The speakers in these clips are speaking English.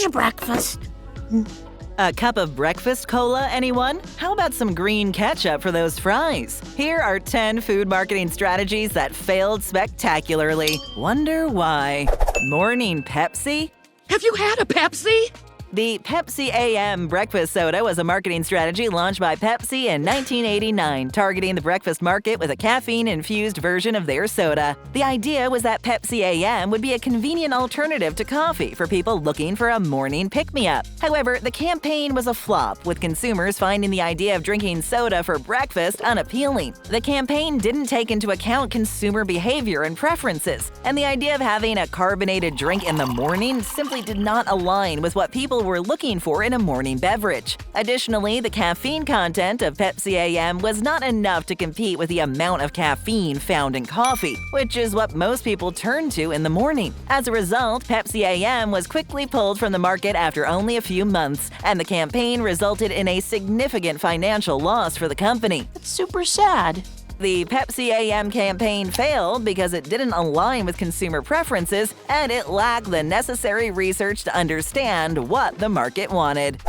your breakfast? A cup of breakfast cola, anyone? How about some green ketchup for those fries? Here are 10 food marketing strategies that failed spectacularly. Wonder why? Morning Pepsi? Have you had a Pepsi? The Pepsi AM breakfast soda was a marketing strategy launched by Pepsi in 1989, targeting the breakfast market with a caffeine-infused version of their soda. The idea was that Pepsi AM would be a convenient alternative to coffee for people looking for a morning pick-me-up. However, the campaign was a flop, with consumers finding the idea of drinking soda for breakfast unappealing. The campaign didn't take into account consumer behavior and preferences, and the idea of having a carbonated drink in the morning simply did not align with what people were looking for in a morning beverage. Additionally, the caffeine content of Pepsi AM was not enough to compete with the amount of caffeine found in coffee, which is what most people turn to in the morning. As a result, Pepsi AM was quickly pulled from the market after only a few months, and the campaign resulted in a significant financial loss for the company. That's super sad. The Pepsi AM campaign failed because it didn't align with consumer preferences and it lacked the necessary research to understand what the market wanted.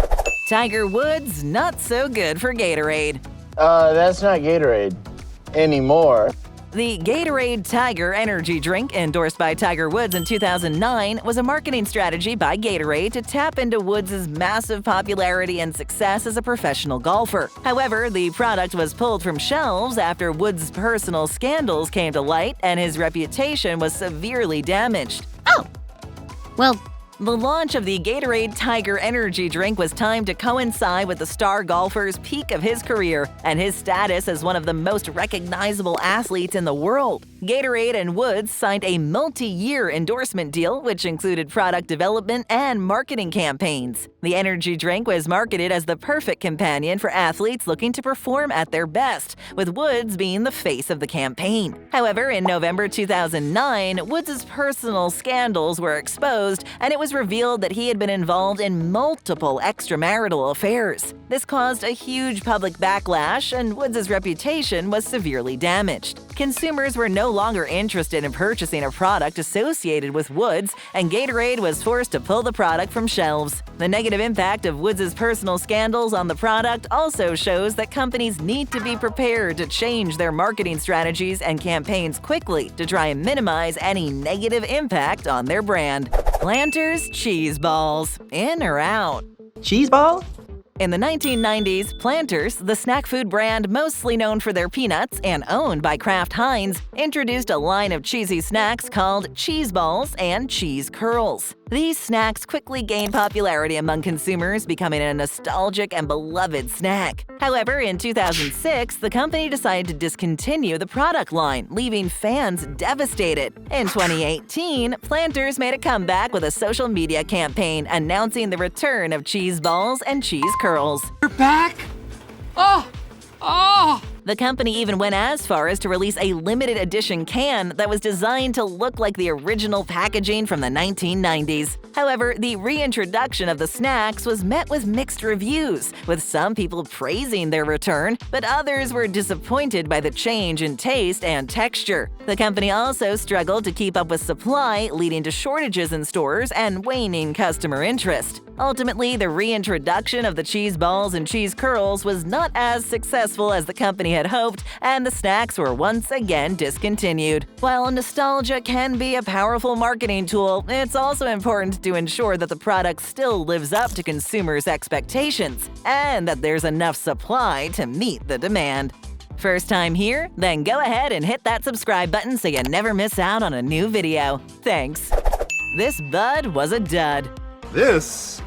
Tiger Woods, not so good for Gatorade. That's not Gatorade anymore. The Gatorade Tiger energy drink, endorsed by Tiger Woods in 2009, was a marketing strategy by Gatorade to tap into Woods' massive popularity and success as a professional golfer. However, the product was pulled from shelves after Woods' personal scandals came to light and his reputation was severely damaged. Oh! Well, The launch of the Gatorade Tiger energy drink was timed to coincide with the star golfer's peak of his career and his status as one of the most recognizable athletes in the world. Gatorade and Woods signed a multi-year endorsement deal, which included product development and marketing campaigns. The energy drink was marketed as the perfect companion for athletes looking to perform at their best, with Woods being the face of the campaign. However, in November 2009, Woods' personal scandals were exposed, and it was revealed that he had been involved in multiple extramarital affairs. This caused a huge public backlash, and Woods' reputation was severely damaged. Consumers were no longer interested in purchasing a product associated with Woods, and Gatorade was forced to pull the product from shelves. The negative impact of Woods' personal scandals on the product also shows that companies need to be prepared to change their marketing strategies and campaigns quickly to try and minimize any negative impact on their brand. Planters Cheez Balls. In or out? Cheese ball? In the 1990s, Planters, the snack food brand mostly known for their peanuts and owned by Kraft Heinz, introduced a line of cheesy snacks called Cheez Balls and Cheez Curls. These snacks quickly gained popularity among consumers, becoming a nostalgic and beloved snack. However, in 2006, the company decided to discontinue the product line, leaving fans devastated. In 2018, Planters made a comeback with a social media campaign announcing the return of Cheez Balls and Cheez Curls. You're back? Oh! The company even went as far as to release a limited edition can that was designed to look like the original packaging from the 1990s. However, the reintroduction of the snacks was met with mixed reviews, with some people praising their return, but others were disappointed by the change in taste and texture. The company also struggled to keep up with supply, leading to shortages in stores and waning customer interest. Ultimately, the reintroduction of the Cheez Balls and Cheez Curls was not as successful as the company had hoped, and the snacks were once again discontinued. While nostalgia can be a powerful marketing tool, it's also important to ensure that the product still lives up to consumers' expectations, and that there's enough supply to meet the demand. First time here? Then go ahead and hit that subscribe button so you never miss out on a new video. Thanks. This Bud was a dud. This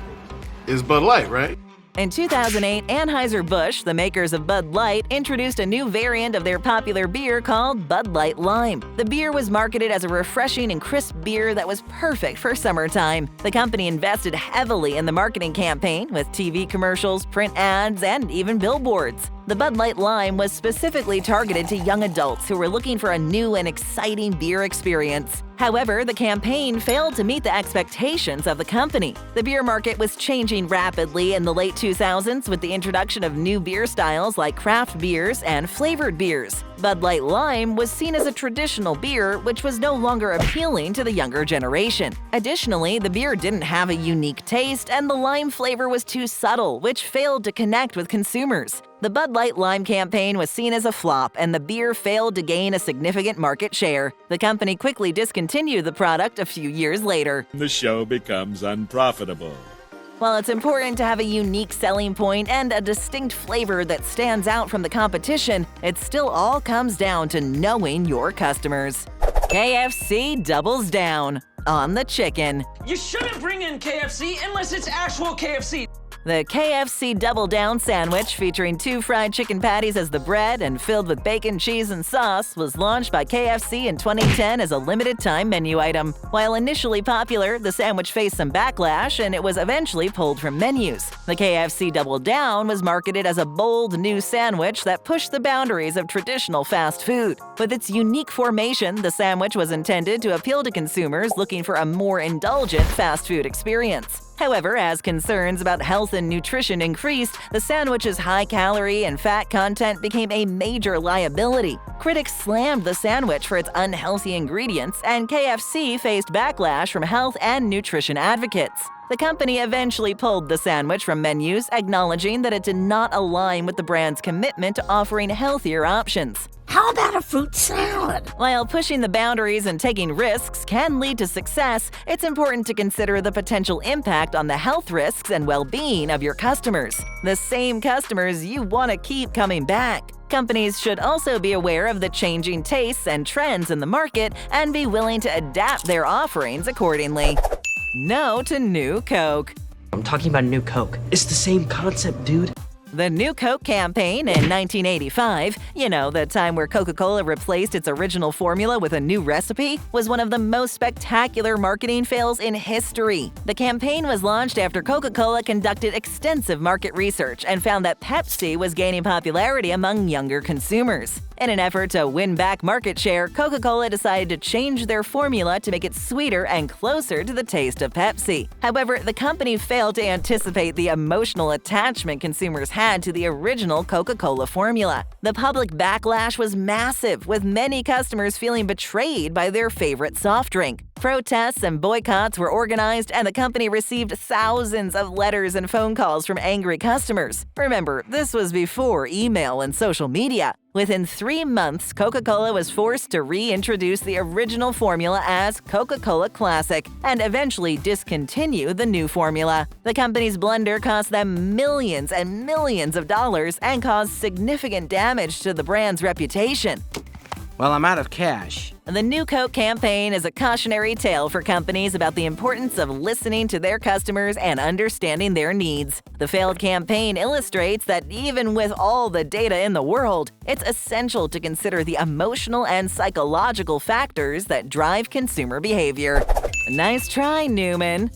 is Bud Light, right? In 2008, Anheuser-Busch, the makers of Bud Light, introduced a new variant of their popular beer called Bud Light Lime. The beer was marketed as a refreshing and crisp beer that was perfect for summertime. The company invested heavily in the marketing campaign with TV commercials, print ads, and even billboards. The Bud Light Lime was specifically targeted to young adults who were looking for a new and exciting beer experience. However, the campaign failed to meet the expectations of the company. The beer market was changing rapidly in the late 2000s with the introduction of new beer styles like craft beers and flavored beers. Bud Light Lime was seen as a traditional beer, which was no longer appealing to the younger generation. Additionally, the beer didn't have a unique taste, and the lime flavor was too subtle, which failed to connect with consumers. The Bud Light Lime campaign was seen as a flop, and the beer failed to gain a significant market share. The company quickly discontinued the product a few years later. The show becomes unprofitable. While it's important to have a unique selling point and a distinct flavor that stands out from the competition, it still all comes down to knowing your customers. KFC doubles down on the chicken. You shouldn't bring in KFC unless it's actual KFC. The KFC Double Down sandwich, featuring 2 fried chicken patties as the bread and filled with bacon, cheese, and sauce, was launched by KFC in 2010 as a limited-time menu item. While initially popular, the sandwich faced some backlash, and it was eventually pulled from menus. The KFC Double Down was marketed as a bold new sandwich that pushed the boundaries of traditional fast food. With its unique formation, the sandwich was intended to appeal to consumers looking for a more indulgent fast food experience. However, as concerns about health and nutrition increased, the sandwich's high calorie and fat content became a major liability. Critics slammed the sandwich for its unhealthy ingredients, and KFC faced backlash from health and nutrition advocates. The company eventually pulled the sandwich from menus, acknowledging that it did not align with the brand's commitment to offering healthier options. How about a fruit salad? While pushing the boundaries and taking risks can lead to success, it's important to consider the potential impact on the health risks and well-being of your customers. The same customers you want to keep coming back. Companies should also be aware of the changing tastes and trends in the market and be willing to adapt their offerings accordingly. No to New Coke. I'm talking about New Coke. It's the same concept, dude. The New Coke campaign in 1985, the time where Coca-Cola replaced its original formula with a new recipe, was one of the most spectacular marketing fails in history. The campaign was launched after Coca-Cola conducted extensive market research and found that Pepsi was gaining popularity among younger consumers. In an effort to win back market share, Coca-Cola decided to change their formula to make it sweeter and closer to the taste of Pepsi. However, the company failed to anticipate the emotional attachment consumers had to the original Coca-Cola formula. The public backlash was massive, with many customers feeling betrayed by their favorite soft drink. Protests and boycotts were organized, and the company received thousands of letters and phone calls from angry customers. Remember, this was before email and social media. Within 3 months, Coca-Cola was forced to reintroduce the original formula as Coca-Cola Classic and eventually discontinue the new formula. The company's blunder cost them millions and millions of dollars and caused significant damage to the brand's reputation. Well, I'm out of cash. The New Coke campaign is a cautionary tale for companies about the importance of listening to their customers and understanding their needs. The failed campaign illustrates that even with all the data in the world, it's essential to consider the emotional and psychological factors that drive consumer behavior. Nice try, Newman.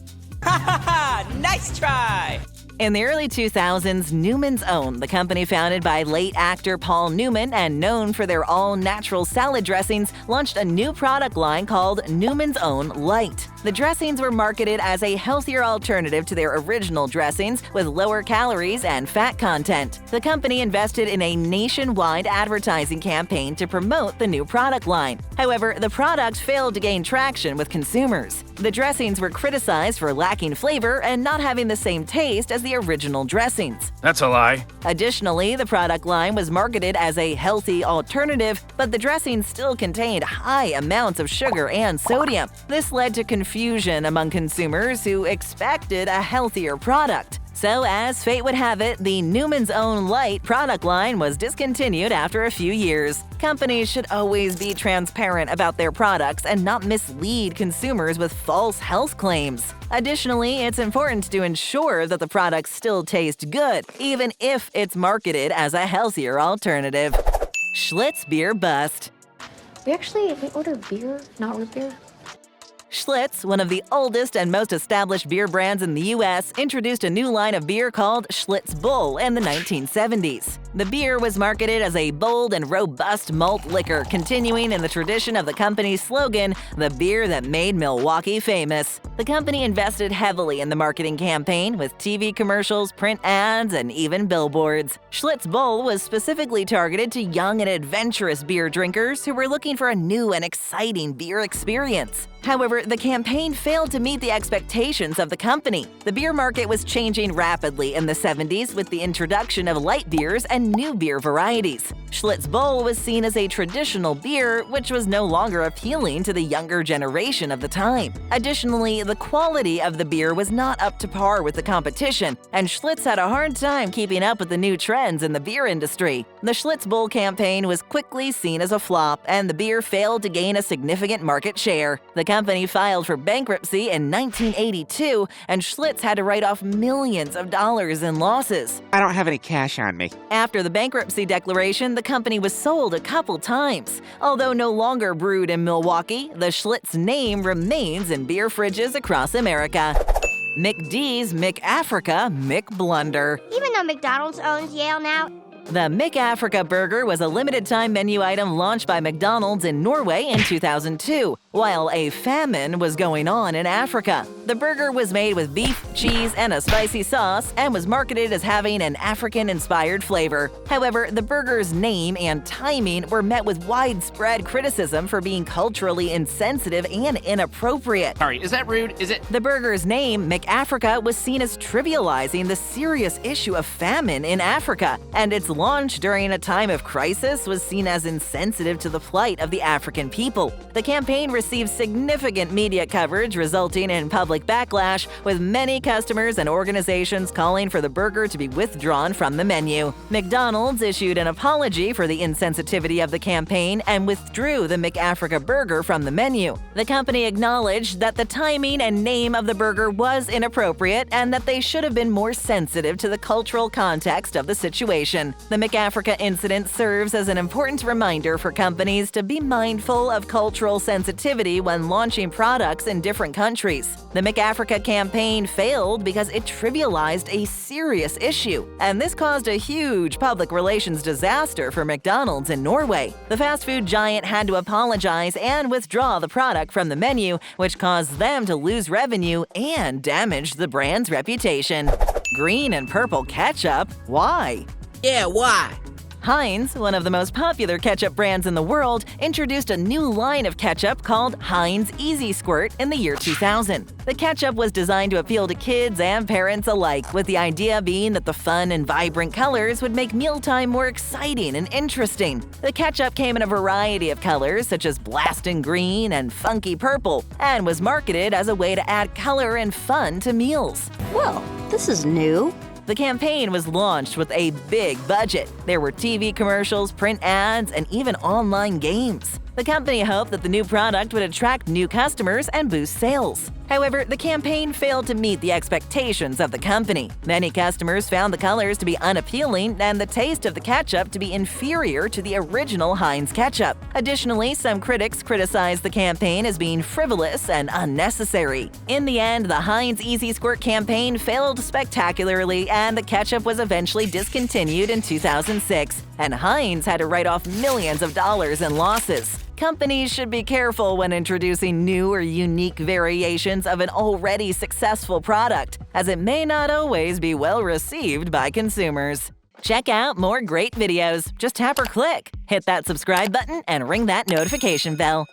Nice try! In the early 2000s, Newman's Own, the company founded by late actor Paul Newman and known for their all-natural salad dressings, launched a new product line called Newman's Own Light. The dressings were marketed as a healthier alternative to their original dressings with lower calories and fat content. The company invested in a nationwide advertising campaign to promote the new product line. However, the product failed to gain traction with consumers. The dressings were criticized for lacking flavor and not having the same taste as the original dressings. That's a lie. Additionally, the product line was marketed as a healthy alternative, but the dressings still contained high amounts of sugar and sodium. This led to confusion among consumers who expected a healthier product. So, as fate would have it, the Newman's Own Light product line was discontinued after a few years. Companies should always be transparent about their products and not mislead consumers with false health claims. Additionally, it's important to ensure that the products still taste good, even if it's marketed as a healthier alternative. Schlitz beer bust. We ordered beer, not root beer. Schlitz, one of the oldest and most established beer brands in the U.S., introduced a new line of beer called Schlitz Bull in the 1970s. The beer was marketed as a bold and robust malt liquor, continuing in the tradition of the company's slogan, "The beer that made Milwaukee famous." The company invested heavily in the marketing campaign with TV commercials, print ads, and even billboards. Schlitz Bull was specifically targeted to young and adventurous beer drinkers who were looking for a new and exciting beer experience. However, the campaign failed to meet the expectations of the company. The beer market was changing rapidly in the 70s with the introduction of light beers and new beer varieties. Schlitz Bull was seen as a traditional beer, which was no longer appealing to the younger generation of the time. Additionally, the quality of the beer was not up to par with the competition, and Schlitz had a hard time keeping up with the new trends in the beer industry. The Schlitz Bull campaign was quickly seen as a flop, and the beer failed to gain a significant market share. The company filed for bankruptcy in 1982, and Schlitz had to write off millions of dollars in losses. I don't have any cash on me. After the bankruptcy declaration, the company was sold a couple times. Although no longer brewed in Milwaukee, the Schlitz name remains in beer fridges across America. McD's McAfrika McBlunder. Even though McDonald's owns Yale now, The McAfrika burger was a limited-time menu item launched by McDonald's in Norway in 2002, while a famine was going on in Africa. The burger was made with beef, cheese, and a spicy sauce, and was marketed as having an African-inspired flavor. However, the burger's name and timing were met with widespread criticism for being culturally insensitive and inappropriate. Sorry, is that rude? Is it? The burger's name, McAfrika, was seen as trivializing the serious issue of famine in Africa, and its launch during a time of crisis was seen as insensitive to the plight of the African people. The campaign received significant media coverage, resulting in public backlash, with many customers and organizations calling for the burger to be withdrawn from the menu. McDonald's issued an apology for the insensitivity of the campaign and withdrew the McAfrika burger from the menu. The company acknowledged that the timing and name of the burger was inappropriate and that they should have been more sensitive to the cultural context of the situation. The McAfrika incident serves as an important reminder for companies to be mindful of cultural sensitivity when launching products in different countries. The McAfrika campaign failed because it trivialized a serious issue, and this caused a huge public relations disaster for McDonald's in Norway. The fast food giant had to apologize and withdraw the product from the menu, which caused them to lose revenue and damaged the brand's reputation. Green and purple ketchup? Why? Yeah, why? Heinz, one of the most popular ketchup brands in the world, introduced a new line of ketchup called Heinz Easy Squirt in the year 2000. The ketchup was designed to appeal to kids and parents alike, with the idea being that the fun and vibrant colors would make mealtime more exciting and interesting. The ketchup came in a variety of colors, such as blasting green and funky purple, and was marketed as a way to add color and fun to meals. Well, this is new. The campaign was launched with a big budget. There were TV commercials, print ads, and even online games. The company hoped that the new product would attract new customers and boost sales. However, the campaign failed to meet the expectations of the company. Many customers found the colors to be unappealing and the taste of the ketchup to be inferior to the original Heinz ketchup. Additionally, some critics criticized the campaign as being frivolous and unnecessary. In the end, the Heinz Easy Squirt campaign failed spectacularly, and the ketchup was eventually discontinued in 2006, and Heinz had to write off millions of dollars in losses. Companies should be careful when introducing new or unique variations of an already successful product, as it may not always be well received by consumers. Check out more great videos. Just tap or click. Hit that subscribe button and ring that notification bell.